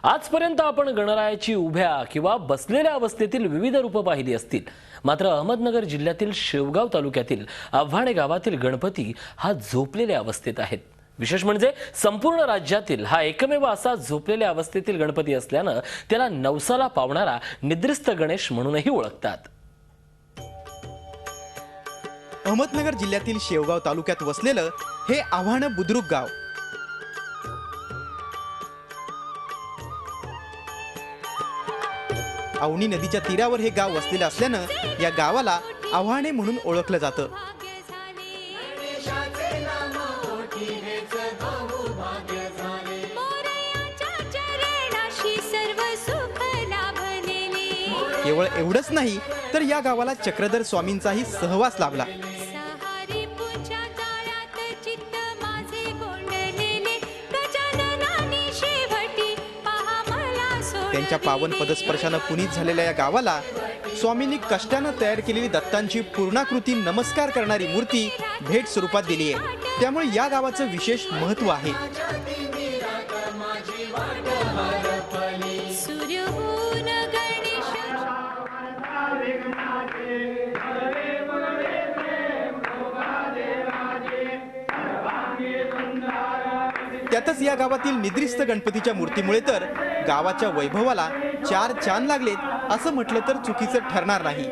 आजपर्यंत आपण गणरायाची उभ्या किंवा बसलेल्या अवस्थेतील विविध रूपं पाहिली असतील, मात्र अहमदनगर जिल्ह्यातील शेवगाव तालुक्यातील आव्हाणे गावातील गणपती हा झोपलेल्या अवस्थेत आहेत। विशेष म्हणजे संपूर्ण राज्यातील हा एकमेव असा झोपलेल्या अवस्थेतील गणपती असल्याने त्याला नवसाला पावणारा निद्रिस्त गणेश म्हणूनही ओळखतात। अहमदनगर जिल्ह्यातील शेवगाव तालुक्यात वसलेलं हे आव्हाणे बुद्रुक गाव अवनी नदीच्या तीरावर हे गाव वसलेलं असल्यानं या गावाला आव्हाणे म्हणून ओळखलं जातं। केवळ एवढंच नाही तर या गावाला चक्रधर स्वामींचाही सहवास लाभला। त्यांच्या पावन पदस्पर्शाने पुनीत झालेल्या या गावाला स्वामींनी कष्टाने तयार केलेली दत्तांची पूर्णाकृती नमस्कार करणारी मूर्ती भेट स्वरूपात दिली आहे। त्यामुळे या गावाचं विशेष महत्त्व आहे। त्यातच या गावातील निद्रिस्त गणपतीच्या मूर्तीमुळे तर गावाच्या वैभवाला चार चांद लागलेत असं म्हटलं तर चुकीचं ठरणार नाही।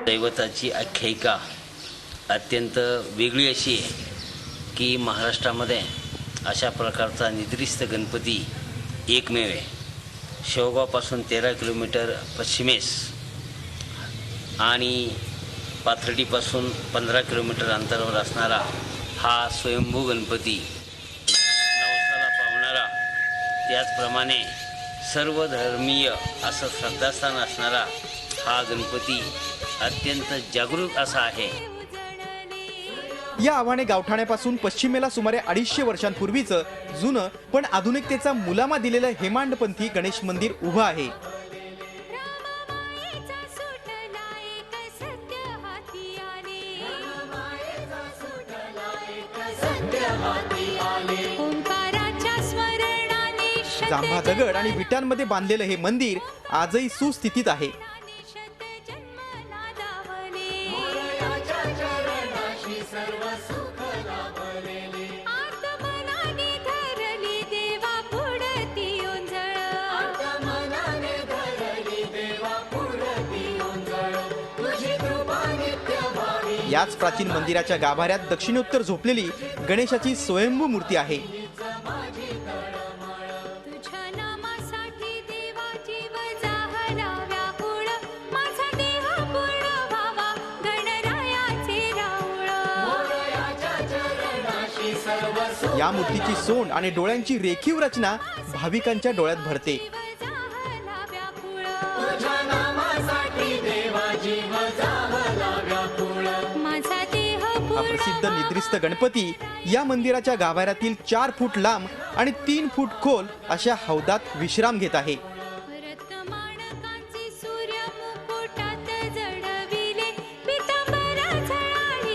दैवताची आख्यायिका अत्यंत वेगळी अशी आहे की महाराष्ट्रामध्ये अशा प्रकारचा निद्रिस्त गणपती एकमेव आहे। शेवगावपासून 13 किलोमीटर पश्चिमेस आणि पाथर्डीपासून 15 किलोमीटर अंतरावर असणारा हा स्वयंभू गणपती, नवसाला पावणारा, त्याचप्रमाणे सर्वधर्मीय असं श्रद्धास्थान असणारा हा गणपती अत्यंत जागरूक असा आहे। या आव्हाणे गावठाण्यापासून पश्चिमेला सुमारे 250 वर्षांपूर्वीचं जुनं पण आधुनिकतेचा मुलामा दिलेलं हेमांडपंथी गणेश मंदिर उभं आहे। जांभा दगड आणि विटांमध्ये बांधलेलं हे मंदिर आजही सुस्थितीत आहे। याच प्राचीन मंदिराच्या गाभाऱ्यात दक्षिणोत्तर झोपलेली गणेशाची स्वयंभू मूर्ती आहे। या मूर्तीची सोंड आणि डोळ्यांची रेखीव रचना भाविकांच्या डोळ्यात भरते। हा प्रसिद्ध निद्रिस्त गणपती या मंदिराच्या गाभाऱ्यातील 4 फूट लांब आणि 3 फूट खोल अशा हौदात विश्राम घेत आहे।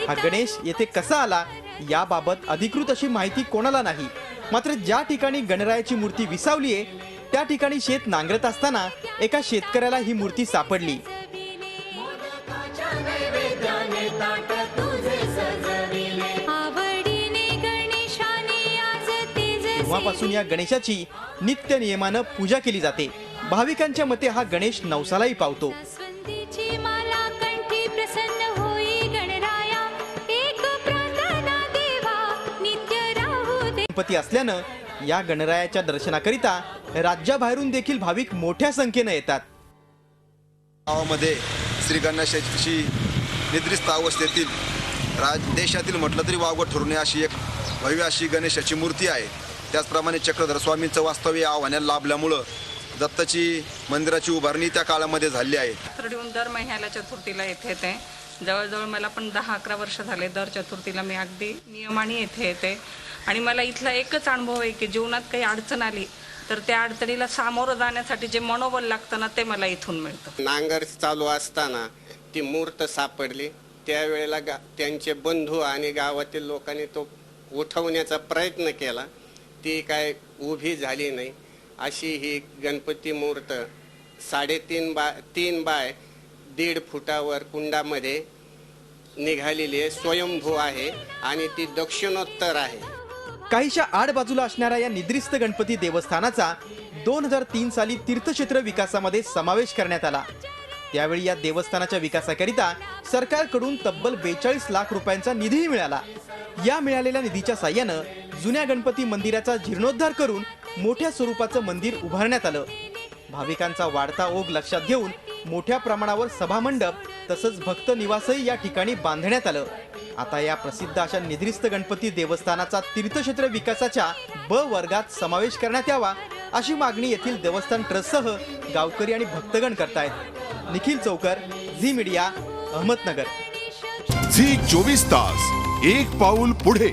हा गणेश येथे कसा आला याबाबत अधिकृत अशी माहिती कोणाला नाही। मात्र ज्या ठिकाणी गणरायाची मूर्ती विसावली आहे त्या ठिकाणी शेत नांगरत असताना एका शेतकऱ्याला ही मूर्ती सापडली। तेव्हापासून या गणेशाची नित्य नियमानं पूजा केली जाते। भाविकांच्या मते हा गणेश नवसालाही पावतो। गणपती असल्यानं या गणरायाच्या दर्शनाकरिता राज्याबाहेरून देखील भाविक मोठ्या संख्येने येतात। गावामध्ये श्री गणेशाची निद्रिस्त अवस्थेतील देशातील म्हटलं तरी वावगं ठरू नये अशी एक भव्य अशी गणेशाची मूर्ती आहे। त्याचप्रमाणे चक्रधर स्वामींचं वास्तव्य आव्हाण्याला लाभल्यामुळं दत्ताची मंदिराची उभारणी त्या काळामध्ये झाली आहे। पाथर्डीहून दर महिन्याला चतुर्थीला येथे येते। जवळजवळ मला पण 10-11 वर्ष झाले दर चतुर्थीला मी अगदी नियमाने येथे येते आणि मला इथला एकच अनुभव आहे की जीवनात काही अडचण आली तर त्या अडचणीला सामोरं जाण्यासाठी जे मनोबल लागतं ना ते मला इथून मिळतं। नांगर चालू असताना ती मूर्त सापडली त्यावेळेला त्यांचे बंधू आणि गावातील लोकांनी तो उठवण्याचा प्रयत्न केला, ती काय उभी झाली नाही. अशी ही गणपती मूर्त 3.5 बाय 1.5 फुटावर कुंडामध्ये निघालेली आहे, स्वयंभू आहे आणि ती दक्षिणोत्तर आहे. काहीशा आड बाजूला असणाऱ्या या निद्रिस्त गणपती देवस्थानाचा 2003 साली तीर्थक्षेत्र विकासामध्ये समावेश करण्यात आला. त्यावेळी या देवस्थानाच्या विकासाकरिता सरकारकडून तब्बल 42 लाख रुपयांचा निधीही मिळाला. या मिळालेल्या निधीच्या साह्यानं जुन्या गणपती मंदिराचा जीर्णोद्धार करून मोठ्या स्वरूपाचं मंदिर उभारण्यात आलं. भाविकांचा वाढता ओघ लक्षात घेऊन मोठ्या प्रमाणावर सभामंडप तसंच भक्त निवासही या ठिकाणी बांधण्यात आलं. आता या प्रसिद्ध अशा निद्रिस्त गणपती देवस्थानाचा तीर्थक्षेत्र विकासाच्या ब वर्गात समावेश करण्यात यावा अशी मागणी येथील देवस्थान ट्रस्टसह गावकरी आणि भक्तगण करतायत. निखिल चौकर, झी मीडिया, अहमदनगर. झी 24 तास, एक पाऊल पुढे.